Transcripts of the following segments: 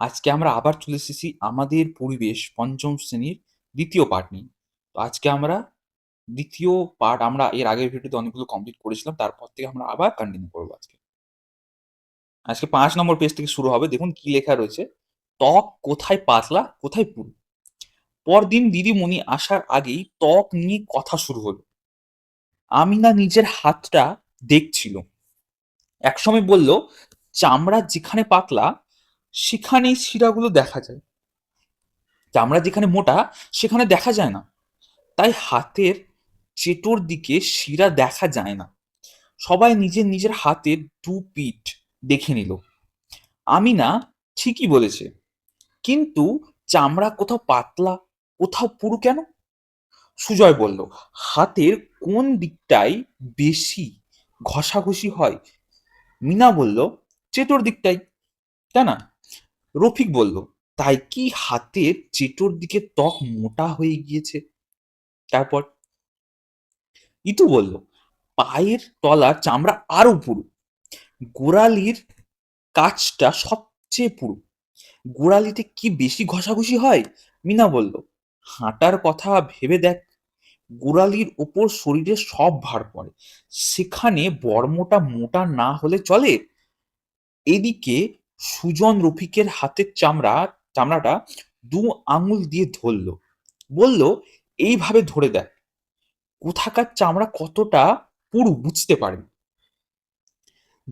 আজকে আমরা আবার চলে এসেছি আমাদের পরিবেশ পঞ্চম শ্রেণীর দ্বিতীয় পাঠ নিয়ে। তো আজকে আমরা দ্বিতীয় পাঠ আমরা এর আগের ভিডিওতে অনেকগুলো কমপ্লিট করেছিলাম। তারপর থেকে আমরা আবার কন্টিনিউ করব আজকে। আজকে ৫ নম্বর পেজ থেকে শুরু হবে। দেখুন কি লেখা রয়েছে? ত্বক কোথায় পাতলা, কোথায় পুরু? পরদিন দিদিমণি আসার আগেই ত্বক নিয়ে কথা শুরু হলো। আমিনা নিজের হাতটা দেখছিল। একসময় বলল, চামড়া যেখানে পাতলা সেখানেই শিরাগুলো দেখা যায়। চামড়া যেখানে মোটা সেখানে দেখা যায় না। তাই হাতের চেটোর দিকে শিরা দেখা যায় না। সবাই নিজের নিজের হাতের দু পিঠ দেখে নিল। আমিনা ঠিকই বলেছে, কিন্তু চামড়া কোথাও পাতলা, কোথাও পুরু কেন? সুজয় বলল, হাতের কোন দিকটায় বেশি ঘষাঘষি হয়? মিনা বলল, চেটোর দিকটাই, তাই না? রফিক বলল, তাই কি হাতের চেটোর দিকে ত্বক মোটা হয়ে গিয়েছে? তারপর ইতু বলল, পায়ের তলার চামড়া আরো পুরু, গোড়ালির কাছটা সবচেয়ে পুরু। গোড়ালিতে কি বেশি ঘষাঘষি হয়? মিনা বলল, হাঁটার কথা ভেবে দেখ, গোড়ালির ওপর শরীরের সব ভার পড়ে, সেখানে বড়মোটা মোটা না হলে চলে? এদিকে সুজন রফিকের হাতের চামড়াটা দু আঙুল দিয়ে ধরল, বলল, এইভাবে ধরে দেখ, কোথাকার চামড়া কতটা পুরু বুঝতে পারবি।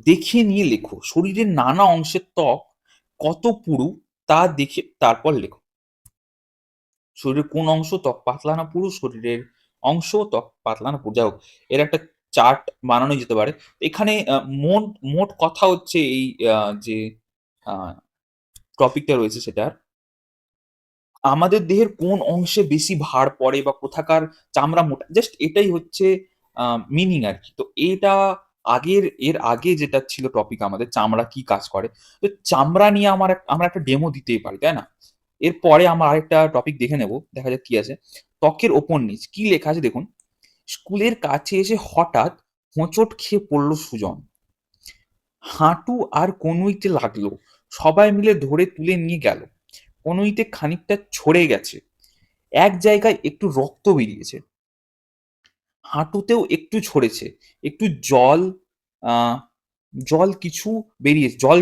দেখে নিয়ে লেখো, শরীরের নানা অংশের ত্বক কত পুরু তা দেখে তারপর লেখো। শরীরের কোন অংশ ত্বক পাতলা না পুরু, শরীরের অংশ ত্বক পাতলা না পুরু, যাই হোক এর একটা চার্ট বানানো যেতে পারে। এখানে মোট মোট কথা হচ্ছে এই যে টপিকটা রয়েছে সেটার আমাদের দেহের কোন অংশে বেশি ভার পড়ে বা কোথাকার চামড়া মোটা, জাস্ট এটাই হচ্ছে মিনিং আর কি। তো এটা এর আগে যেটা ছিল টপিক আমাদের, চামড়া কি কাজ করে, তো চামড়া নিয়ে আমরা একটা ডেমো দিতেই পারি, তাই না? এরপরে আমরা আরেকটা টপিক দেখে নেব, দেখা যাক কি আছে। ত্বকের ওপর নিচ কি লেখা আছে দেখুন। স্কুলের কাছে এসে হঠাৎ হোঁচট খেয়ে পড়ল সুজন। হাঁটু আর কনুইতে লাগলো। সবাই মিলে ধরে তুলে নিয়ে গেল। কনুইতে খানিকটা ছড়ে গেছে, এক জায়গায় একটু রক্ত বেরিয়েছে, হাঁটুতেও একটু ছড়েছে, একটু আহ, জল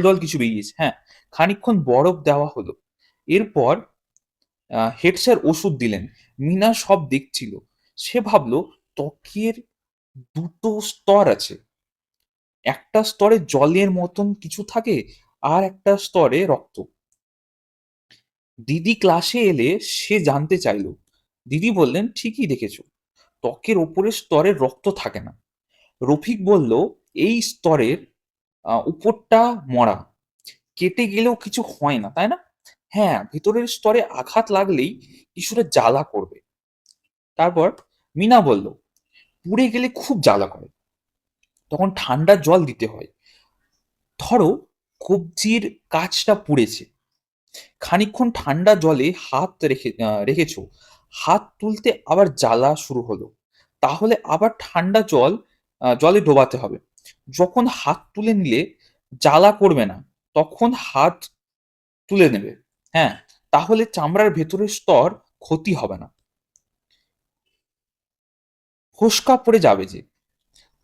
জল কিছু বেরিয়েছে। হ্যাঁ, খানিকক্ষণ বরফ দেওয়া হলো। এরপর হেড স্যার ওষুধ দিলেন। মিনা সব দেখছিল। সে ভাবলো, ত্বকের দুটো স্তর আছে, একটা স্তরে জলের মতন কিছু থাকে, আর একটা স্তরে রক্ত। দিদি ক্লাসে এলে সে জানতে চাইলো। দিদি বললেন, ঠিকই দেখেছো, ত্বকের ওপরের স্তরে রক্ত থাকে না। রফিক বলল, এই স্তরের উপরটা মরা, কেটে গেলেও কিছু হয় না, তাই না? হ্যাঁ, ভিতরের স্তরে আঘাত লাগলেই কিছুটা জ্বালা করবে। তারপর মিনা বলল, পুড়ে গেলে খুব জ্বালা করে, তখন ঠান্ডা জল দিতে হয়। ধরো কবজির কাছটা পুড়েছে, খানিকক্ষণ ঠান্ডা জলে হাত রেখেছো, হাত তুলতে আবার জ্বালা শুরু হলো, তাহলে আবার ঠান্ডা জলে ডোবাতে হবে। যখন হাত তুলে নিলে জ্বালা করবে না, তখন হাত তুলে নেবে। হ্যাঁ, তাহলে চামড়ার ভেতরের স্তর ক্ষতি হবে না। ফোস্কা পড়ে যাবে যে,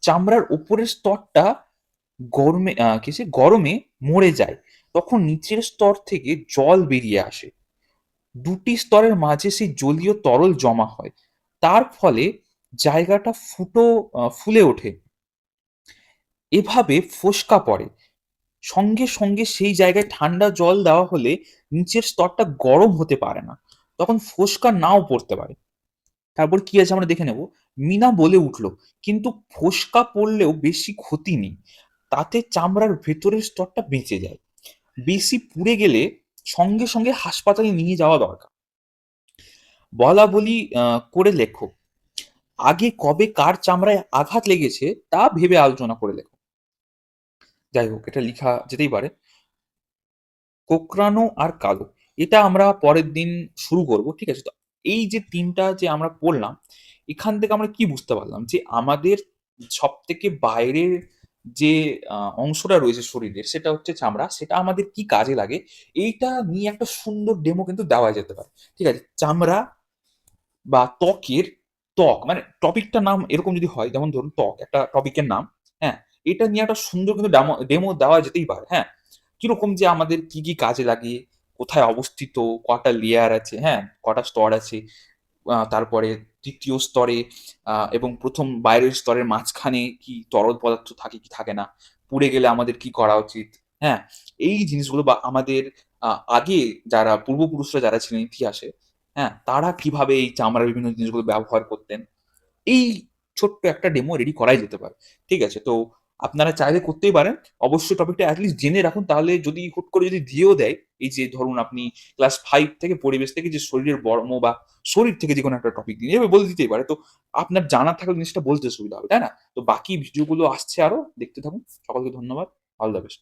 চামড়ার উপরের স্তরটা গরমে মরে যায়, তখন নিচের স্তর থেকে জল বেরিয়ে আসে। দুটি স্তরের মাঝে সেই জলীয় তরল জমা হয়, তার ফলে জায়গাটা ফুলে ওঠে। এভাবে ফোস্কা পড়ে। সঙ্গে সঙ্গে সেই জায়গায় ঠান্ডা জল দেওয়া হলে নিচের স্তরটা গরম হতে পারে না, তখন ফোস্কা নাও পড়তে পারে। তারপর কি আছে আমরা দেখে নেব। মিনা বলে উঠল, কিন্তু ফোস্কা পড়লেও বেশি ক্ষতি নেই, তাতে চামড়ার ভেতরের স্তরটা বেঁচে যায়। বেশি পুড়ে গেলে সঙ্গে সঙ্গে হাসপাতালে নিয়ে যাওয়া দরকার। বলা বলি করে লেখো, আগে কবে কার চামড়ায় আঘাত লেগেছে তা ভেবে আলোচনা করে লেখো। যাই হোক, এটা লিখা যেতেই পারে। কোকড়ানো আর কালো, এটা আমরা পরের দিন শুরু করব, ঠিক আছে? তো এই যে তিনটা যে আমরা পড়লাম, এখান থেকে আমরা কি বুঝতে পারলাম, যে আমাদের সব থেকে বাইরের যে অংশটা রয়েছে শরীরের সেটা হচ্ছে চামড়া। সেটা আমাদের কি কাজে লাগে এইটা নিয়ে একটা সুন্দর ডেমো কিন্তু দেওয়া যেতে পারে। ঠিক আছে? চামড়া বা ত্বকের মানে টপিকটার নাম এরকম যদি হয় যেমন ধরুন ত্বক একটা টপিকের নাম, হ্যাঁ? এটা নিয়ে একটা সুন্দর কিন্তু ডেমো দেওয়া যেতেই পারে, হ্যাঁ? কিরকম যে আমাদের কি, কি কাজে লাগে, কোথায় অবস্থিত, কটা লেয়ার আছে, হ্যাঁ? কটা স্তর আছে, তারপরে ৩য় স্তরে এবং ১ম বাইরের স্তরের মাঝখানে কি তরল পদার্থ থাকে কি থাকে না, পুড়ে গেলে আমাদের কি করা উচিত, হ্যাঁ? এই জিনিসগুলো বা আমাদের আ আগে যারা পূর্বপুরুষরা যারা ছিলেন ইতিহাসে, হ্যাঁ? তারা কিভাবে এই চামড়ার বিভিন্ন জিনিসগুলো ব্যবহার করতেন, এই ছোট্ট একটা ডেমো রেডি করাই যেতে পারে। ঠিক আছে? তো আপনারা চাইলে করতেই পারেন। অবশ্যই টপিকটা এট লিস্ট জেনে রাখুন। তাহলে যদি হুট করে যদি দিয়েও দেয়, এই যে ধরুন আপনি ক্লাস 5 থেকে পরিবেশ থেকে যে শরীরের বর্ম বা শরীর থেকে যেকোনো একটা টপিক দিন। এভাবে বলে দিতেই পারে। তো আপনার জানা থাকলে জিনিসটা বলতে সুবিধা হবে, তাই না? তো বাকি ভিডিওগুলো আসছে আরো দেখতে থাকুন। সকলকে ধন্যবাদ। All the best.